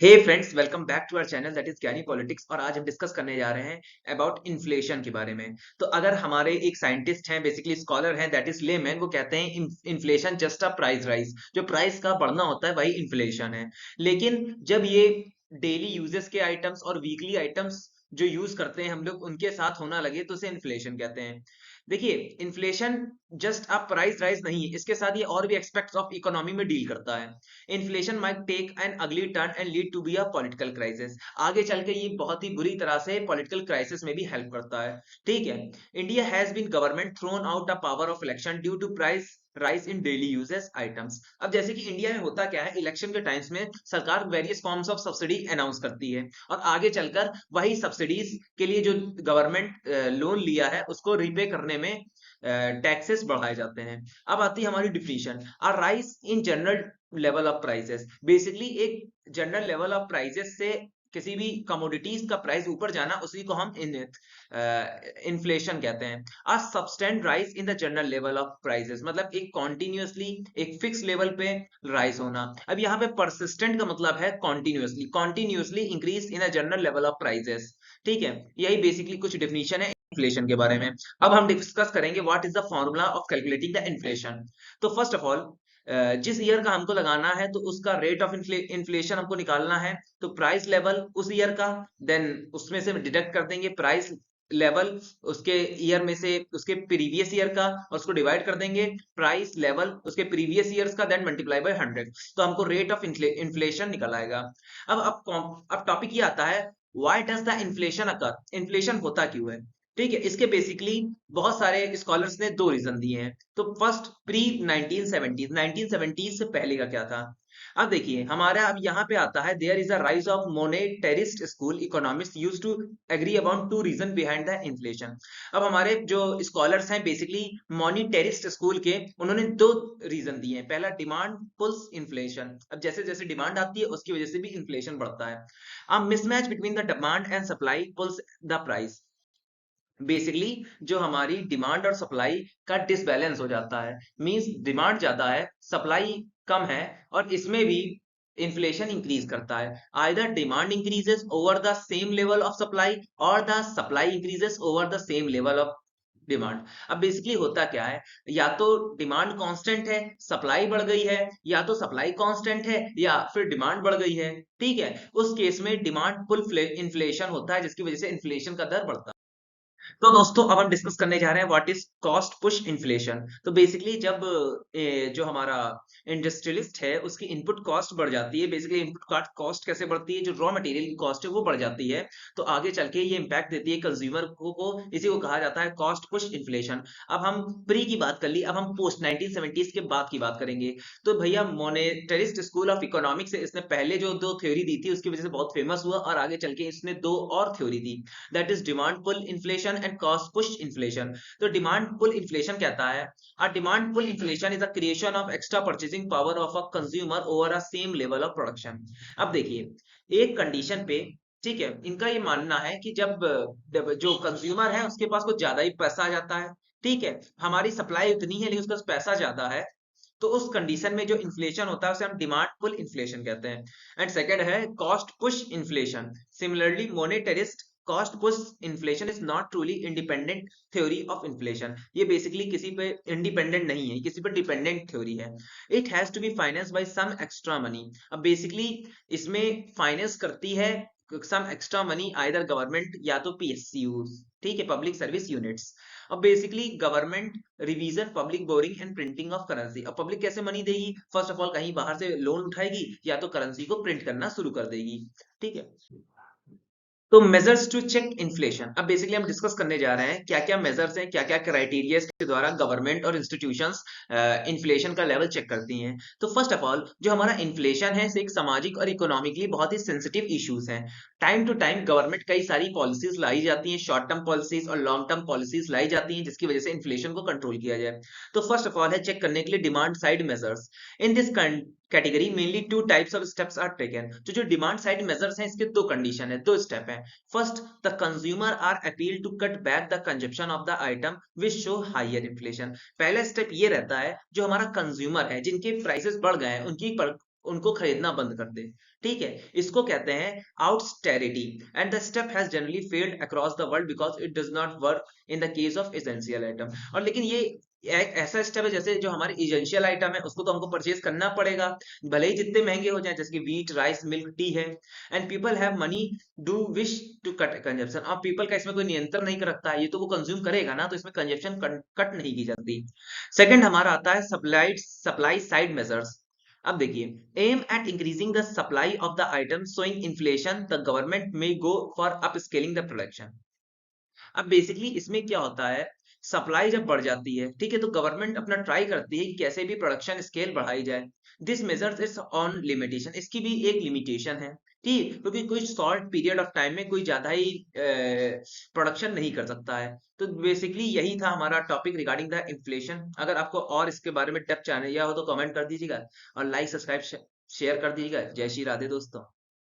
Hey friends, welcome back to our channel that is Gyani politics. और आज हम discuss करने जा रहे हैं अबाउट इन्फ्लेशन के बारे में। तो अगर हमारे एक साइंटिस्ट हैं, बेसिकली स्कॉलर हैं, दैट इज लेमैन, वो कहते हैं inflation just a price rise. जो प्राइस का बढ़ना होता है वही इन्फ्लेशन है। लेकिन जब ये डेली यूजेस के आइटम्स और वीकली आइटम्स जो यूज करते हैं हम लोग उनके साथ होना लगे तो उसे इन्फ्लेशन कहते हैं। देखिए, inflation just a price rise नहीं है, इसके साथ ये और भी एस्पेक्ट्स ऑफ इकोनॉमी में डील करता है। Inflation might take an ugly turn and lead to be a political crisis. आगे चल के ये बहुत ही बुरी तरह से पॉलिटिकल क्राइसिस में भी हेल्प करता है। ठीक है। India has been government thrown out the power of election due to price rise in daily uses items. अब जैसे कि इंडिया में होता क्या है, इलेक्शन के टाइम्स में सरकार various forms of subsidy announce करती है और आगे चलकर वही सब्सिडीज के लिए जो गवर्नमेंट लोन लिया है उसको रीपे करने में टैक्सेस बढ़ाए जाते हैं। अब आती है हमारी definition, a rise in general level of prices. Basically एक जनरल लेवल ऑफ प्राइसेस से किसी भी कमोडिटीज का प्राइस ऊपर जाना, उसी को हम इन्फ्लेशन कहते हैं। A substantial rise in the general level of prices मतलब एक कॉन्टिन्यूसली एक फिक्स लेवल पे राइज होना। अब यहाँ पे परसिस्टेंट का मतलब है continuously continuously increase in the general level of prices. ठीक है, यही बेसिकली कुछ डेफिनेशन है इन्फ्लेशन के बारे में। अब हम डिस्कस करेंगे what is the formula of calculating the inflation. तो फर्स्ट ऑफ ऑल, जिस ईयर का हमको लगाना है तो उसका रेट ऑफ इन्फ्लेशन हमको निकालना है। तो प्राइस लेवल उस ईयर का, देन उसमें से डिडक्ट कर देंगे प्राइस लेवल उसके ईयर में से उसके प्रीवियस ईयर का, और उसको डिवाइड कर देंगे प्राइस लेवल उसके प्रीवियस ईयर्स का, देन मल्टीप्लाई बाय 100। तो हमको रेट ऑफ इन्फ्लेशन निकल आएगा। अब टॉपिक ये आता है, why does the inflation occur. Inflation होता क्यों है? ठीक है, इसके बेसिकली बहुत सारे स्कॉलर्स ने दो रीजन दिए हैं। तो फर्स्ट, प्री 1970, 1970 से पहले का क्या था। अब देखिए हमारा अब यहाँ पे आता है, there is a rise of monetarist school economists use to agree about two reason behind the inflation. अब हमारे जो स्कॉलर्स हैं बेसिकली मॉनिटरिस्ट स्कूल के, उन्होंने दो रीजन दिए हैं। पहला, डिमांड पुल्स इन्फ्लेशन। अब जैसे जैसे डिमांड आती है उसकी वजह से भी इन्फ्लेशन बढ़ता है। अब mismatch between the demand and supply pulls the price. Basically जो हमारी डिमांड और सप्लाई का डिसबैलेंस हो जाता है, मींस डिमांड ज्यादा है सप्लाई कम है, और इसमें भी इन्फ्लेशन इंक्रीज करता है। Either demand increases over the same level of supply और the supply increases over the same level of demand. अब बेसिकली होता क्या है, या तो डिमांड कांस्टेंट है सप्लाई बढ़ गई है, या तो सप्लाई कांस्टेंट है या फिर डिमांड बढ़ गई है। ठीक है, उस केस में डिमांड पुल इन्फ्लेशन होता है, जिसकी वजह से इन्फ्लेशन का दर बढ़ता है। तो दोस्तों अब हम डिस्कस करने जा रहे हैं what is cost push inflation. तो बेसिकली जब जो हमारा इंडस्ट्रियलिस्ट है उसकी इनपुट कॉस्ट बढ़ जाती है, बेसिकली इनपुट कॉस्ट कैसे बढ़ती है, जो रॉ मटेरियल की कॉस्ट है वो बढ़ जाती है, तो आगे चल के ये इम्पैक्ट देती है कंज्यूमर को इसी को कहा जाता है कॉस्ट पुश इन्फ्लेशन। अब हम प्री की बात कर ली, अब हम पोस्ट 1970s के बाद की बात करेंगे। तो भैया मोनेटरिस्ट स्कूल ऑफ इकोनॉमिक्स से इसने पहले जो दो थ्योरी दी थी उसकी वजह से बहुत फेमस हुआ, और आगे चल के इसने दो और थ्योरी दी, that is demand pull inflation and cost push inflation. तो डिमांड पुल इन्फ्लेशन कहता है, a demand pull inflation is a creation of extra purchasing power of a consumer over a same level of production. अब देखिए एक condition पे, ठीक है, इनका ये मानना है कि जब जो कंज्यूमर है उसके पास कुछ ज्यादा ही पैसा आ जाता है, ठीक है, हमारी सप्लाई उतनी है लेकिन उसके पास पैसा ज्यादा है, तो उस कंडीशन में जो इन्फ्लेशन होता है उसे हम डिमांड पुल इन्फ्लेशन कहते हैं। एंड सेकंड है cost push inflation. Similarly monetarist cost push inflation is not truly independent theory of inflation. ये बेसिकली किसी पे इंडिपेंडेंट नहीं है, किसी पर डिपेंडेंट थ्योरी है। It has to be finance by some extra money. अब बेसिकली इसमें फाइनेंस करती है some extra money, either government या तो पीएसयूज, ठीक है, पब्लिक सर्विस यूनिट्स। अब basically government revision public borrowing and printing of currency. अब पब्लिक कैसे मनी देगी, फर्स्ट ऑफ ऑल कहीं बाहर से लोन उठाएगी या तो करेंसी को प्रिंट करना शुरू कर देगी। ठीक है, तो मेजर्स टू चेक इन्फ्लेशन। अब बेसिकली हम डिस्कस करने जा रहे हैं क्या क्या मेजर्स हैं, क्या क्या क्राइटेरिया के द्वारा गवर्नमेंट और इंस्टीट्यूशंस इन्फ्लेशन का लेवल चेक करती हैं। तो फर्स्ट ऑफ ऑल जो हमारा इन्फ्लेशन है एक सामाजिक और इकोनॉमिकली बहुत ही सेंसिटिव इश्यूज हैं। टाइम टू टाइम गवर्नमेंट कई सारी पॉलिसीज लाई जाती हैं, शॉर्ट टर्म पॉलिसीज और लॉन्ग टर्म पॉलिसीज लाई जाती हैं जिसकी वजह से इन्फ्लेशन को कंट्रोल किया जाए। तो फर्स्ट ऑफ ऑल है चेक करने के लिए demand side measures. In this category mainly two types of steps are taken. तो जो डिमांड साइड मेजर्स हैं इसके दो कंडीशन है, दो स्टेप है। First, the consumer are appeal to cut back the consumption of the item which show higher inflation. पहला step ये रहता है जो हमारा कंज्यूमर है जिनके प्राइसेस बढ़ गए हैं उनकी उनको खरीदना बंद कर दे। ठीक है, इसको कहते हैं austerity and the step has generally failed across the world because it does not work in the case of essential item. और लेकिन ये एक ऐसा स्टेप है, जैसे जो हमारे इसेंशियल आइटम है उसको तो हमको परचेज करना पड़ेगा, भले ही जितने महंगे हो जाए, जैसे कि वीट, राइस, मिल्क, टी है। And people have money do wish to cut consumption. अब पीपल का इसमें कोई नियंत्रण नहीं रखता है, ये तो वो कंज्यूम करेगा ना, तो इसमें कंजप्शन कट नहीं की जाती। सेकंड हमारा आता है सप्लाई साइड मेजर्स। अब देखिए, aim at increasing the supply of the item showing inflation the government may go for upscaling the production. अब बेसिकली इसमें क्या होता है, सप्लाई जब बढ़ जाती है, ठीक है, तो गवर्नमेंट अपना ट्राई करती है कि कैसे भी प्रोडक्शन स्केल बढ़ाई जाए। This measures it's on limitation, इसकी भी एक लिमिटेशन है, ठीक, क्योंकि कुछ शॉर्ट पीरियड ऑफ टाइम में कोई ज्यादा ही प्रोडक्शन नहीं कर सकता है। तो बेसिकली यही था हमारा टॉपिक रिगार्डिंग द इन्फ्लेशन। अगर आपको और इसके बारे में डेप्थ जानना हो तो कमेंट कर दीजिएगा, और लाइक सब्सक्राइब शेयर कर दीजिएगा। जय श्री राधे दोस्तों।